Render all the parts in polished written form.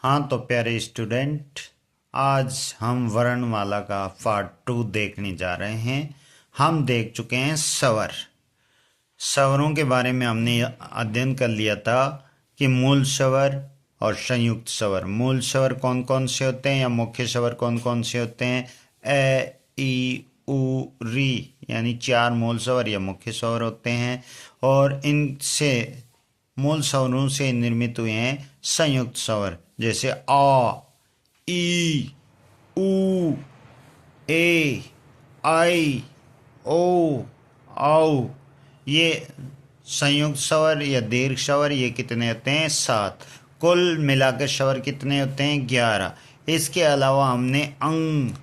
हाँ तो प्यारे स्टूडेंट, आज हम वर्णमाला का पार्ट 2 देखने जा रहे हैं। हम देख चुके हैं स्वर। स्वरों के बारे में हमने अध्ययन कर लिया था कि मूल स्वर और संयुक्त स्वर। मूल स्वर कौन कौन से होते हैं या मुख्य स्वर कौन कौन से होते हैं? ए, ई, उ, री, यानी 4 मूल स्वर या मुख्य स्वर होते हैं, और इनसे मूल स्वरों से निर्मित हुए हैं संयुक्त स्वर, जैसे आ, ई, उ, ए, आई, ओ, औ। ये संयुक्त स्वर या दीर्घ स्वर ये कितने होते हैं? 7। कुल मिलाकर स्वर कितने होते हैं? 11। इसके अलावा हमने अंग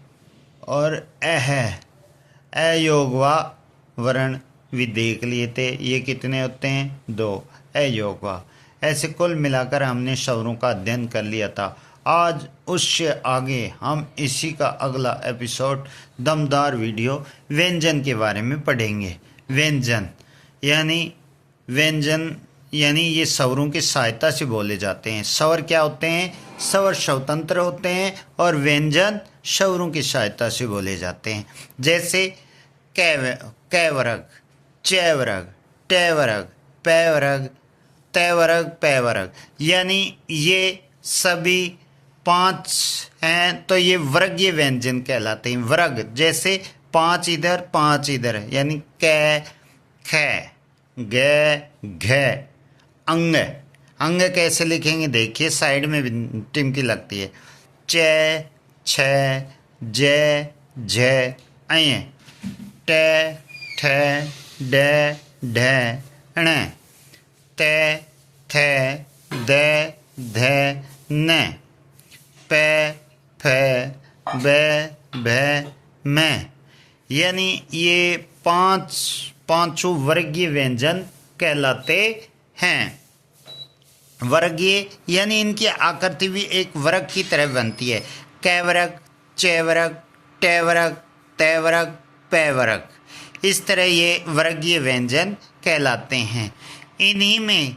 और अयोगवा वर्ण भी देख लिए थे। ये कितने होते हैं? 2 अयोगवा। ऐसे कुल मिलाकर हमने स्वरों का अध्ययन कर लिया था। आज उससे आगे हम इसी का अगला एपिसोड दमदार वीडियो व्यंजन के बारे में पढ़ेंगे। व्यंजन यानी ये स्वरों की सहायता से बोले जाते हैं। स्वर क्या होते हैं? स्वर स्वतंत्र होते हैं और व्यंजन स्वरों की सहायता से बोले जाते हैं। जैसे कैवरग, चैवरग, टैवरग, पैवरग, तैवरग, पैवरग, यानी ये सभी 5 हैं, तो ये वर्गीय व्यंजन कहलाते हैं। वर्ग जैसे 5 इधर 5 इधर, यानी कै, खे, गे, घे। अंग, अंग कैसे लिखेंगे? देखिए साइड में भी टिमकी लगती है। चे, छे, जे, झे, अय, टे, ठे, डे, ढे, ण, ते, थे, दे, धे, ने, पे, फे, बे, भे, मैं। यानी ये पांचों वर्गीय व्यंजन कहलाते हैं। वर्गीय यानी इनकी आकृति भी एक वर्ग की तरह बनती है। कैवरग, चैवरग, टैवरग, तैवरग, पैवरग। इस तरह ये वर्गीय व्यंजन कहलाते हैं। इन्हीं में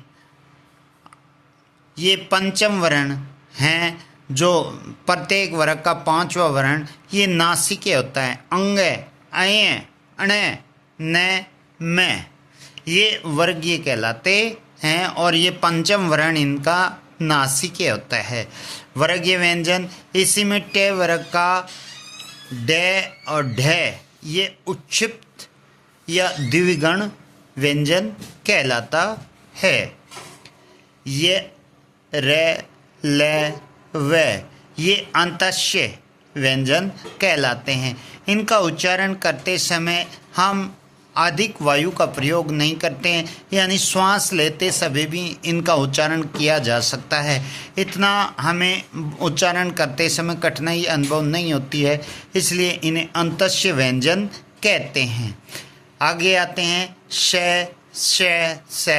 ये पंचम वर्ण हैं, जो प्रत्येक वर्ग का 5वां वर्ण ये नासिके होता है। अंग, अय, अण, न, मैं, ये वर्गीय कहलाते हैं और ये पंचम वर्ण इनका नासिके होता है। वर्गीय व्यंजन इसी में टे वर्ग का डे और ढे ये उच्छिप्त या द्विगण व्यंजन कहलाता है। ये रे, ले, वे ये अंतस्य व्यंजन कहलाते हैं। इनका उच्चारण करते समय हम अधिक वायु का प्रयोग नहीं करते हैं, यानी श्वास लेते समय भी इनका उच्चारण किया जा सकता है। इतना हमें उच्चारण करते समय कठिनाई अनुभव नहीं होती है, इसलिए इन्हें अंतस्य व्यंजन कहते हैं। आगे आते हैं श, से,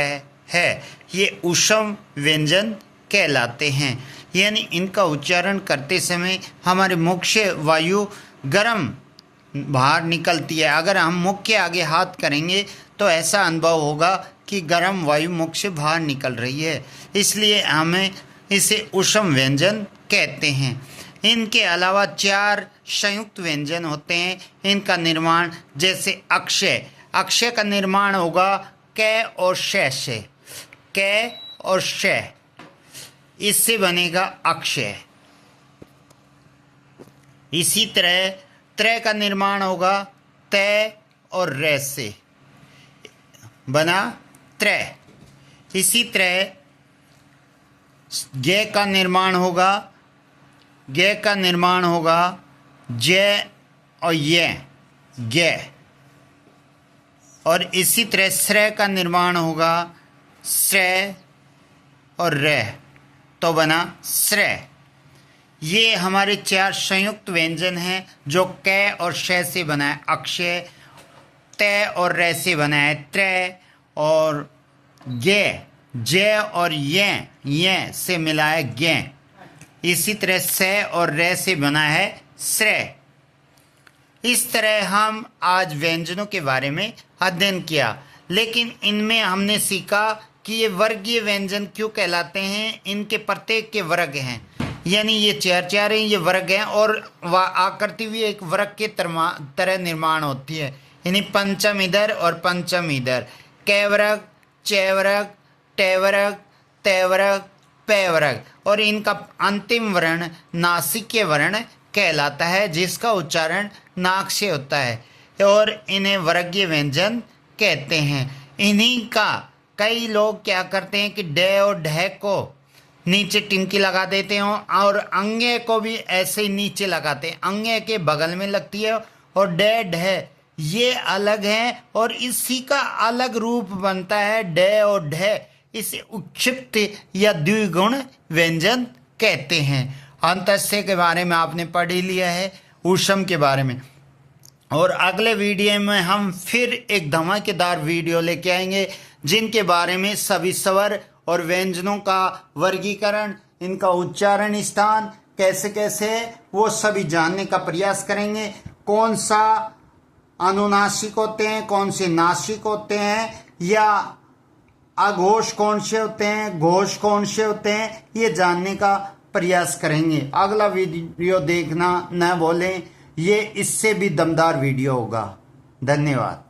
है, ये ऊष्म व्यंजन कहलाते हैं, यानी इनका उच्चारण करते समय हमारे मुख से वायु गर्म बाहर निकलती है। अगर हम मुख के आगे हाथ करेंगे तो ऐसा अनुभव होगा कि गर्म वायु मुख से बाहर निकल रही है, इसलिए हमें इसे ऊष्म व्यंजन कहते हैं। इनके अलावा 4 संयुक्त व्यंजन होते हैं। इनका निर्माण जैसे अक्षय, अक्षय का निर्माण होगा कै और शय से। कै और शय, इससे बनेगा अक्षय। इसी तरह त्रय का निर्माण होगा तय और रे से, बना त्रय। इसी तरह गे का निर्माण होगा, गे का निर्माण होगा जय और ये, गे। और इसी तरह श्रेय का निर्माण होगा श्रेय और रे, तो बना श्रेय। ये हमारे 4 संयुक्त व्यंजन हैं जो कै और शय से बना है अक्षय, तय और रे से बना है त्रय, और गे, जय और ये से मिला है गे। इसी तरह से और रे से बना है श्रेय। इस तरह हम आज व्यंजनों के बारे में अध्ययन किया, लेकिन इनमें हमने सीखा कि ये वर्गीय व्यंजन क्यों कहलाते हैं। इनके प्रत्येक के वर्ग हैं। यानी ये चार चार हैं, ये वर्ग हैं और आकृति भी एक वर्ग के तरह निर्माण होती है। यानी पंचम इधर और पंचम इधर, कै वर्ग, चे वर्ग, टे वर्ग, ते वर्ग, पे वर्ग, और इनका अंतिम वर्ण नासिक्य वर्ण कहलाता है, जिसका उच्चारण नाक से होता है और इन्हें वर्गीय व्यंजन कहते हैं। इन्हीं का कई लोग क्या करते हैं कि डे और ढे को नीचे टिमकी लगा देते हो और अंगे को भी ऐसे ही नीचे लगाते हैं, अंगे के बगल में लगती है और डे ढे ये अलग है और इसी का अलग रूप बनता है डे और ढे। इसे उक्षिप्त या द्विगुण व्यंजन कहते हैं। अंतस्य के बारे में आपने पढ़ ही लिया है, ऊष्म के बारे में, और अगले वीडियो में हम फिर एक धमाकेदार वीडियो लेके आएंगे जिनके बारे में सभी स्वर और व्यंजनों का वर्गीकरण, इनका उच्चारण स्थान कैसे कैसे है वो सभी जानने का प्रयास करेंगे। कौन सा अनुनासिक होते हैं, कौन से नासिक होते हैं, या अघोष कौन से होते हैं, घोष कौन से होते हैं, ये जानने का प्रयास करेंगे। अगला वीडियो देखना न भूलें, ये इससे भी दमदार वीडियो होगा। धन्यवाद।